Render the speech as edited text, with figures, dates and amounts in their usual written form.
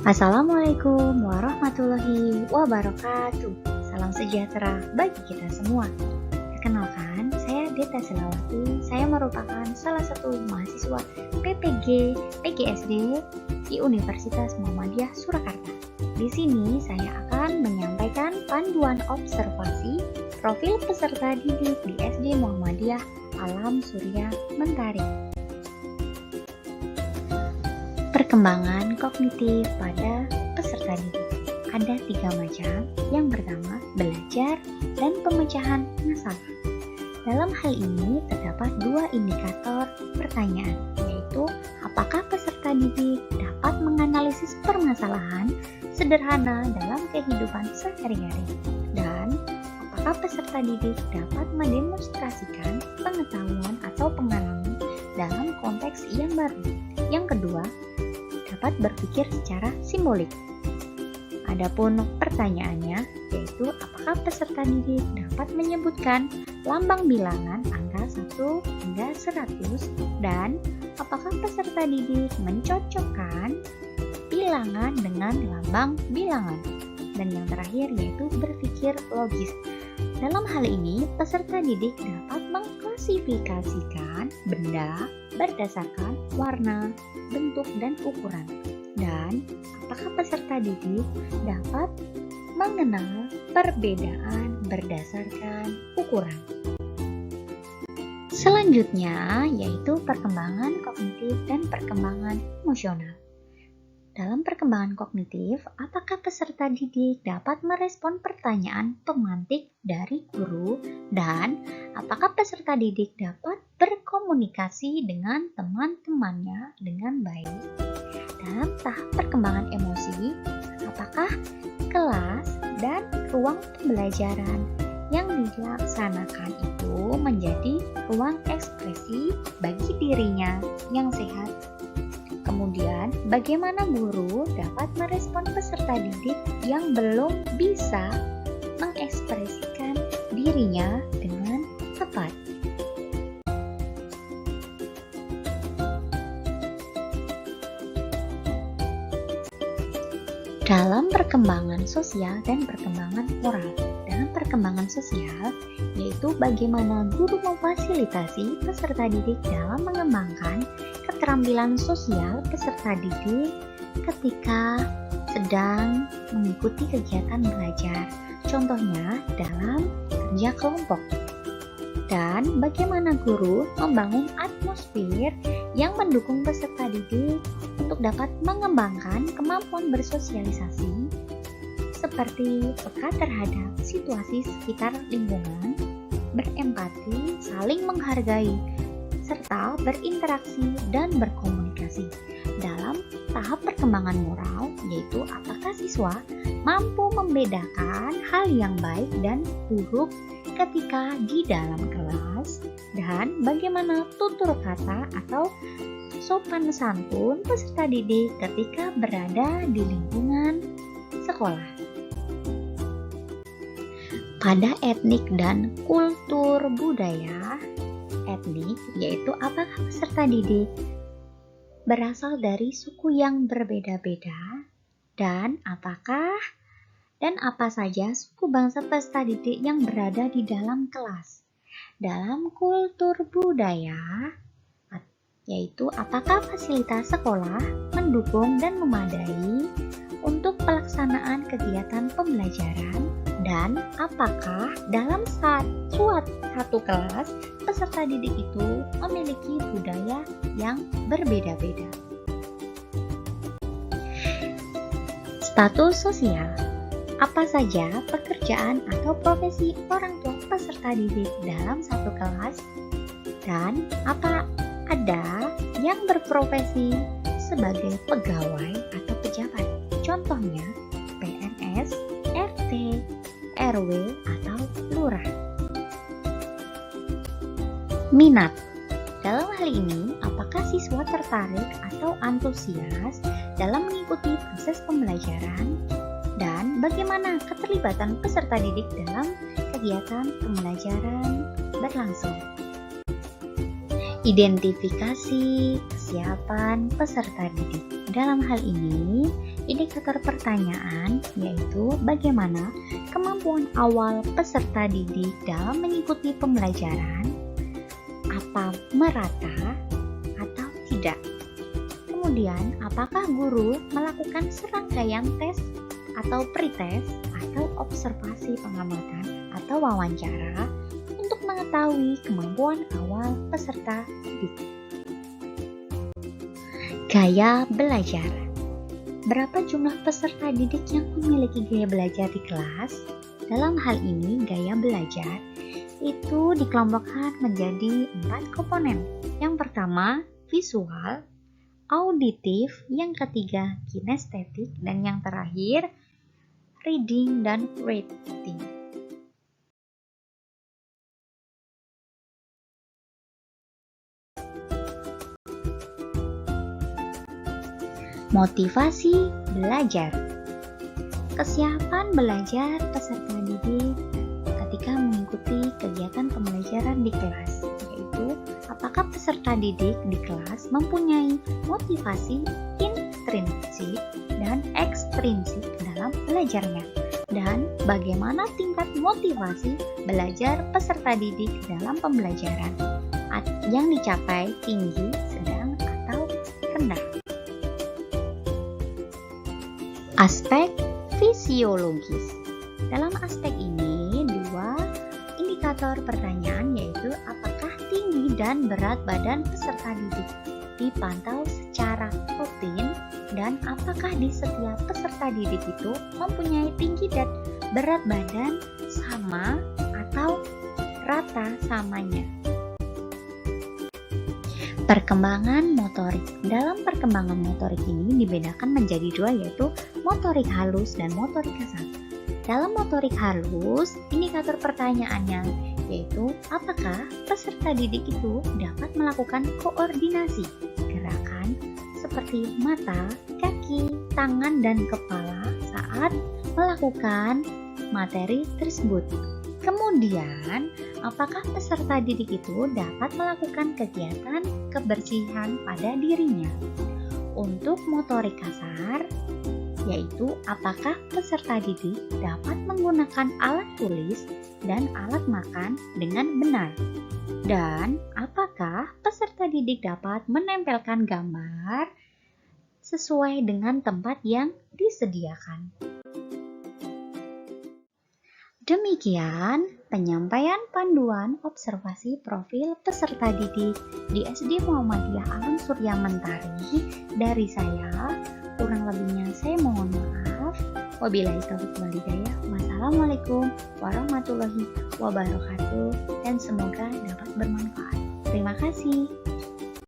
Assalamualaikum warahmatullahi wabarakatuh. Salam sejahtera bagi kita semua. Perkenalkan, saya Deta Selawati. Saya merupakan salah satu mahasiswa PPG PGSD di Universitas Muhammadiyah Surakarta. Di sini saya akan menyampaikan panduan observasi profil peserta didik di SD Muhammadiyah Alam Surya Mentari. Perkembangan kognitif pada peserta didik ada 3 macam. Yang pertama, belajar dan pemecahan masalah. Dalam hal ini terdapat 2 indikator pertanyaan, yaitu apakah peserta didik dapat menganalisis permasalahan sederhana dalam kehidupan sehari-hari, dan apakah peserta didik dapat mendemonstrasikan pengetahuan atau pengalaman dalam konteks yang baru. Yang kedua, dapat berpikir secara simbolik. Adapun pertanyaannya, yaitu apakah peserta didik dapat menyebutkan lambang bilangan angka 1 hingga 100, dan apakah peserta didik mencocokkan bilangan dengan lambang bilangan. Dan yang terakhir yaitu berpikir logis. Dalam hal ini, peserta didik dapat mengklasifikasikan benda berdasarkan warna, bentuk, dan ukuran. Dan apakah peserta didik dapat mengenal perbedaan berdasarkan ukuran. Selanjutnya yaitu perkembangan kognitif dan perkembangan emosional. Dalam perkembangan kognitif, apakah peserta didik dapat merespon pertanyaan pemantik dari guru, dan apakah peserta didik dapat berkomunikasi dengan teman-temannya dengan baik. Dalam tahap perkembangan emosi, apakah kelas dan ruang pembelajaran yang dilaksanakan itu menjadi ruang ekspresi bagi dirinya yang sehat. Kemudian, bagaimana guru dapat merespon peserta didik yang belum bisa mengekspresikan dirinya dengan tepat. Dalam perkembangan sosial dan perkembangan moral. Dalam perkembangan sosial, yaitu bagaimana guru memfasilitasi peserta didik dalam mengembangkan keterampilan sosial peserta didik ketika sedang mengikuti kegiatan belajar, contohnya dalam kerja kelompok. Dan bagaimana guru membangun atmosfer yang mendukung peserta didik untuk dapat mengembangkan kemampuan bersosialisasi seperti peka terhadap situasi sekitar lingkungan, berempati, saling menghargai, serta berinteraksi dan berkomunikasi. Dalam tahap perkembangan moral, yaitu apakah siswa mampu membedakan hal yang baik dan buruk ketika di dalam kelas, dan bagaimana tutur kata atau sopan santun peserta didik ketika berada di lingkungan sekolah. Pada etnik dan kultur budaya, etnik yaitu apakah peserta didik berasal dari suku yang berbeda-beda, dan apa saja suku bangsa peserta didik yang berada di dalam kelas. Dalam kultur budaya, yaitu apakah fasilitas sekolah mendukung dan memadai untuk pelaksanaan kegiatan pembelajaran, dan apakah dalam satu kelas peserta didik itu memiliki budaya yang berbeda-beda. Status sosial. Apa saja pekerjaan atau profesi orang tua peserta didik dalam satu kelas, dan apa ada yang berprofesi sebagai pegawai atau pejabat, contohnya PNS, RT, RW, atau lurah. Minat. Dalam hal ini, apakah siswa tertarik atau antusias dalam mengikuti proses pembelajaran, dan bagaimana keterlibatan peserta didik dalam kegiatan pembelajaran berlangsung. Identifikasi kesiapan peserta didik. Dalam hal ini, indikator pertanyaan yaitu bagaimana kemampuan awal peserta didik dalam mengikuti pembelajaran, apa merata atau tidak. Kemudian, apakah guru melakukan serangkaian tes atau pretest atau observasi pengamatan atau wawancara untuk mengetahui kemampuan awal peserta didik. Gaya belajar. Berapa jumlah peserta didik yang memiliki gaya belajar di kelas? Dalam hal ini, gaya belajar itu dikelompokkan menjadi 4 komponen. Yang pertama, visual, auditif, yang ketiga, kinestetik, dan yang terakhir, reading dan writing. Motivasi belajar. Kesiapan belajar peserta didik ketika mengikuti kegiatan pembelajaran di kelas, yaitu apakah peserta didik di kelas mempunyai motivasi intrinsik dan ekstrinsik dalam belajarnya, dan bagaimana tingkat motivasi belajar peserta didik dalam pembelajaran yang dicapai tinggi, sedang, atau rendah. Aspek fisiologis. Dalam aspek ini, 2 indikator pertanyaan yaitu apakah tinggi dan berat badan peserta didik dipantau secara rutin, dan apakah di setiap peserta didik itu mempunyai tinggi dan berat badan sama atau rata samanya. Perkembangan motorik. Dalam perkembangan motorik ini dibedakan menjadi 2, yaitu motorik halus dan motorik kasar. Dalam motorik halus, indikator pertanyaannya yaitu apakah peserta didik itu dapat melakukan koordinasi gerakan seperti mata, kaki, tangan, dan kepala saat melakukan materi tersebut. Kemudian, apakah peserta didik itu dapat melakukan kegiatan kebersihan pada dirinya? Untuk motorik kasar, yaitu apakah peserta didik dapat menggunakan alat tulis dan alat makan dengan benar? Dan apakah peserta didik dapat menempelkan gambar sesuai dengan tempat yang disediakan? Demikian penyampaian panduan observasi profil peserta didik di SD Muhammadiyah Alam Surya Mentari dari saya. Kurang lebihnya saya mohon maaf. Wabillahi taufiq wal hidayah. Wassalamualaikum warahmatullahi wabarakatuh, dan semoga dapat bermanfaat. Terima kasih.